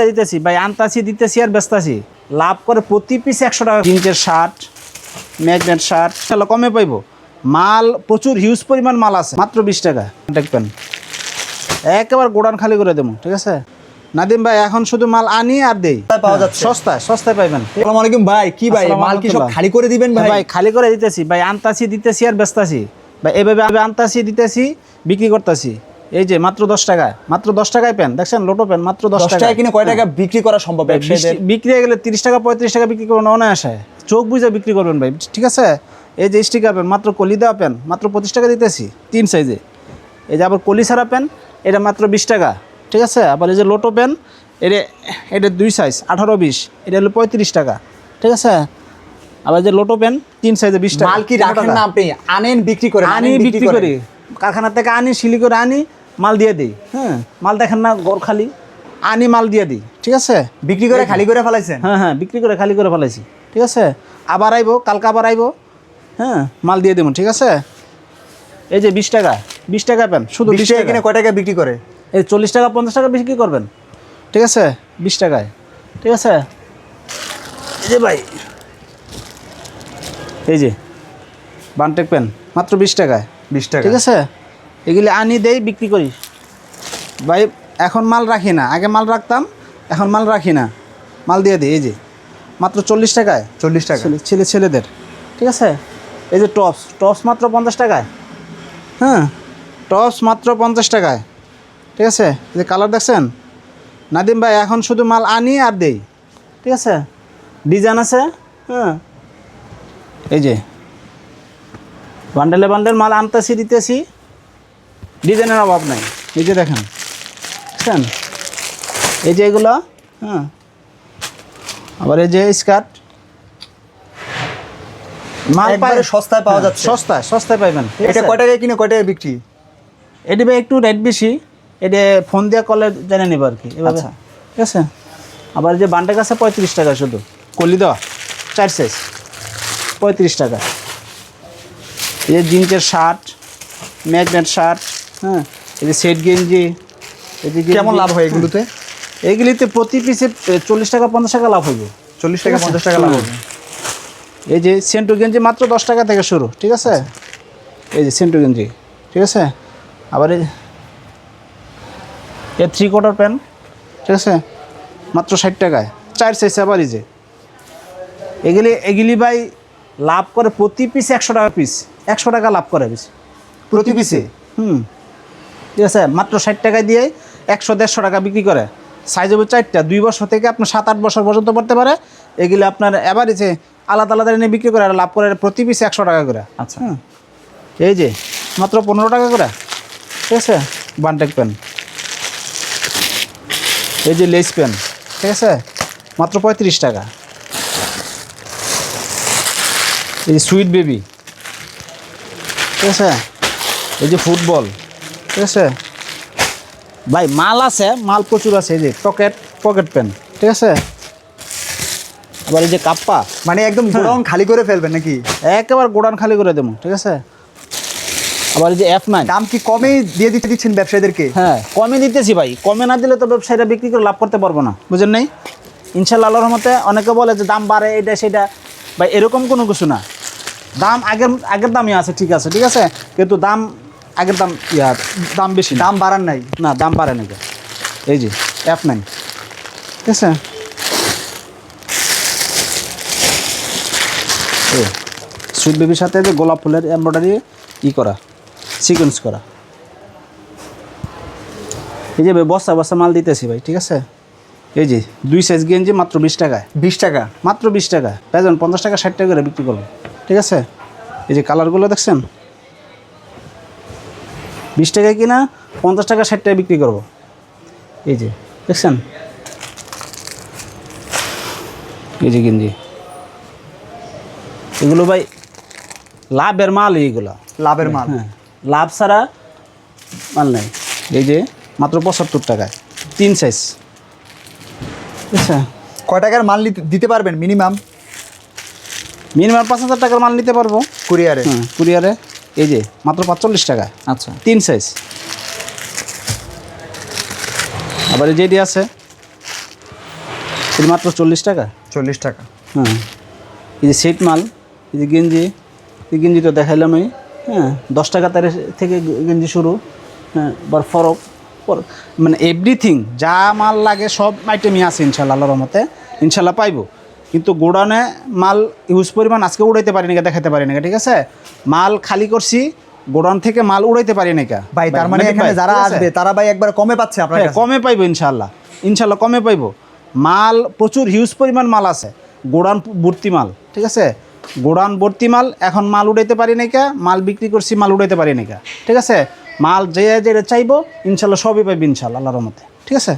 দিতেছি ভাই, আনতাছি দিতেছি আর বেচতাছি, লাভ করে প্রতি পিস 100 টাকা। জিন্সের শার্ট, ম্যাগনেট শার্ট তাহলে কমে পাইবো, মাল প্রচুর হিউজ পরিমাণ মাল আছে, মাত্র 20 টাকা দেখবেন, একেবারে গোডাউন খালি করে দেবো। ঠিক আছে নাদিম ভাই, এখন শুধু মাল আনি আর দেই, পাওয়া যাচ্ছে সস্তায়, সস্তায় পাইবেন। আসসালামু আলাইকুম ভাই, কি ভাই মাল কি সব খালি করে দিবেন ভাই? ভাই খালি করে দিতেছি ভাই, আনতাছি দিতেছি আর বেচতাছি ভাই, এভাবে আনতাছি দিতেছি বিক্রি করতেছি। এই যে মাত্র 10 টাকা, মাত্র 10 টাকায় পেন দেখছেন, লোটো পেন মাত্র 10 টাকা কিনে কয় টাকা বিক্রি করা সম্ভব? বিক্রি হয়ে গেলে 30 টাকা 35 টাকা বিক্রি করবেন অনায়াসে, চোখ বুঝে বিক্রি করবেন ভাই। ঠিক আছে, এই যে স্টিকার পেন মাত্র কলি দেওয়া পেন মাত্র 25 টাকা দিতেছি 3 সাইজে। এই যে আবার কলি ছাড়া পেন এটা মাত্র 20 টাকা। ঠিক আছে, আবার এই যে লোটো পেন এটা 2 সাইজ 18-20, এটা হলো 35 টাকা। ঠিক আছে, আবার যে লোটো পেন 3 সাইজে 20 টাকা। মাল কি রাখেন না আপনি? আনেন বিক্রি করেন? আনি বিক্রি করি, কারখানা থেকে আনি, শিলি করে আনি, মাল দিয়ে দিই। হ্যাঁ, মাল দেখেন না গড় খালি, আনি মাল দিয়ে দিই। ঠিক আছে, বিক্রি করে খালি করে ফেলাইছেন? হ্যাঁ হ্যাঁ, বিক্রি করে খালি করে ফেলাইছি। ঠিক আছে, আবার আইবো, কালকে আবার আইবো, হ্যাঁ মাল দিয়ে দেবো। ঠিক আছে, এই যে 20 টাকা, 20 টাকা পেন শুধু 20 টাকা কিনে কয় টাকা বিক্রি করে? এই 40 টাকা 50 টাকা বিক্রি করবেন। ঠিক আছে, 20 টাকায়। ঠিক আছে, এই যে ভাই, এই যে বানটেক পেন মাত্র 20 টাকায়। 20 টাকা। ঠিক আছে, এগুলি আনি দেই বিক্রি করি ভাই। এখন মাল রাখি না, আগে মাল রাখতাম, এখন মাল রাখি না, মাল দিয়ে দিই। এই যে মাত্র 40 টাকায়, 40 টাকা ছেলেদের। ঠিক আছে, এই যে টপস মাত্র 50 টাকায়। হ্যাঁ, টপস মাত্র 50 টাকায়। ঠিক আছে, এই যে কালার দেখছেন নাদিম ভাই, এখন শুধু মাল আনি আর দেই। ঠিক আছে, ডিজাইন আছে। হ্যাঁ, এই যে বান্ডেলে বান্ডেল মাল আনতেছি দিতেছি, ডিজাইনের অভাব নাই। এই যে দেখেন, বুঝছেন, এই যে এগুলো। হ্যাঁ, আবার এই যে স্কার্ট, মাল একবারে সস্তায় পাওয়া যাচ্ছে? সস্তায় পাইবেন। এটা কয় টাকায় কিনে কয় টাকায় বিক্রি? এটি ভাই একটু রেট বেশি, এটা ফোন দিয়ে কলে জেনে নেব আর কি, এভাবে। ঠিক আছে, আবার যে বান্ডেক আছে 35 টাকা শুধু, কলি দেওয়া 4 সাইজ 35 টাকা। এই যে জিন্সের শার্ট, ম্যাগনেট শার্ট, হ্যাঁ, এই যে সেট গেঞ্জি, এই যে কেমন লাভ হয় এগুলোতে? এইগুলিতে প্রতি পিসে 40 টাকা 50 টাকা লাভ হইবে। 40 টাকা 50 টাকা লাভ হবে। এই যে সেন্টু গেঞ্জি মাত্র 10 টাকা থেকে শুরু। ঠিক আছে, এই যে সেন্টু গেঞ্জি। ঠিক আছে, আবার এই 3/4 প্যান্ট। ঠিক আছে, মাত্র 60 টাকায় 4 সাইজ। আবার এই যে এগুলি ভাই লাভ করে প্রতি পিস 100 টাকা পিস, 100 টাকা লাভ করে পিস প্রতি পিসে? ঠিক আছে, মাত্র 60 টাকায় দিয়ে 100-150 টাকা বিক্রি করে। সাইজ হবে 4টা, 2 বছর থেকে আপনার 7-8 বছর পর্যন্ত পড়তে পারে। এগুলি আপনার এভারেজে আলাদা আলাদা এনে বিক্রি করে আর লাভ করে প্রতি পিস 100 টাকা করে। আচ্ছা, এই যে মাত্র 15 টাকা করে। ঠিক আছে, বানটেক পেন, এই যে লেস পেন। ঠিক আছে, মাত্র 35 টাকা। এই যে সুইট বেবি। ঠিক আছে, এই যে ফুটবল। ঠিক আছে ভাই, মাল আছে, মাল প্রচুর আছে। এই যে পকেট পেন। ঠিক আছে, আবার এই যে কাপ্পা, মানে একদম গোডাউন খালি করে ফেলবেন নাকি? একেবারে গোডাউন খালি করে দেবো। ঠিক আছে, আবার এই যে F9। দাম কি কমে দিয়ে দিচ্ছেন ব্যবসায়ীদেরকে? হ্যাঁ, কমে দিতেছি ভাই, কমে না দিলে তো ব্যবসায়ীরা বিক্রি করে লাভ করতে পারবো না, বুঝেন নাই? ইনশাল্লাহ আল্লাহর রহমতে। অনেকে বলে যে দাম বাড়ে এটা সেটা, ভাই এরকম কোনো কিছু না। দাম আগের দামই আছে, ঠিক আছে, ঠিক আছে, কিন্তু দাম আগের দাম বেশি, দাম বাড়ান নাই না, দাম বাড়ে নাকি। এই যে F9। ঠিক আছে, সুইট বেবির সাথে যে গোলাপ ফুলের এমব্রয়ডারি করা, সিকোয়েন্স করা। এই যে বস্তা মাল দিতেছি ভাই। ঠিক আছে, এই যে 2 সাইজ গেঞ্জি মাত্র 20 টাকায়। 20 টাকা? মাত্র 20 টাকা। পেজন 50 টাকা 60 টাকা করে বিক্রি করবো। ঠিক আছে, এই যে কালারগুলো দেখছেন, 20 টাকায় কিনা 50 টাকা 60 টাকা বিক্রি করবো। এই যে দেখছেন, এই যে গেঞ্জি, এগুলো ভাই লাভের মাল। এইগুলো লাভের মাল? হ্যাঁ, লাভ ছাড়া মাল নেই। এই যে মাত্র 75 টাকায় 3 সাইজ। আচ্ছা, কয় টাকার মাল দিতে পারবেন মিনিমাম? 5000 টাকার মাল নিতে পারবো কুরিয়ারে? হ্যাঁ, কুরিয়ারে। এই যে মাত্র 45 টাকা। আচ্ছা, 3 সাইজ। আবার এই যেটি আছে এটা মাত্র 40 টাকা। 40 টাকা। হ্যাঁ, এই যে সেট মাল, এই যে গেঞ্জি, এই গেঞ্জি তো দেখাইলাম আমি। হ্যাঁ, 10 টাকা থেকে গেঞ্জি শুরু। হ্যাঁ, আবার ফরক মানে এভরিথিং যা মাল লাগে সব আইটেমই আছে ইনশাল্লাহ, আল্লাহর রহমতে ইনশাল্লাহ পাইবো। কিন্তু গোডাউনে মাল ইউজ পরিমাণ আজকে উড়াইতে পারি নাকি, দেখাতে পারি নাকি, ঠিক আছে? মাল খালি করছি, গোডাউন থেকে মাল উড়াইতে পারি নাকি ভাই তার মানে এখানে যারা আসবে তারা ভাই একবার কমে পাচ্ছে আপনার কাছে? কমে পাইবো ইনশাল্লাহ, ইনশাল্লাহ কমে পাইবো। মাল প্রচুর হিউজ পরিমাণ মাল আছে, গোডাউন ভর্তি মাল, ঠিক আছে? গোডাউন ভর্তি মাল, এখন মাল উড়াইতে পারি নাকি, মাল বিক্রি করছি, মাল উড়াইতে পারি নাকি, ঠিক আছে? মাল যে যেটা চাইবো ইনশাল্লাহ সবই পাইবো ইনশাল্লাহ, আল্লাহর রহমতে, ঠিক আছে?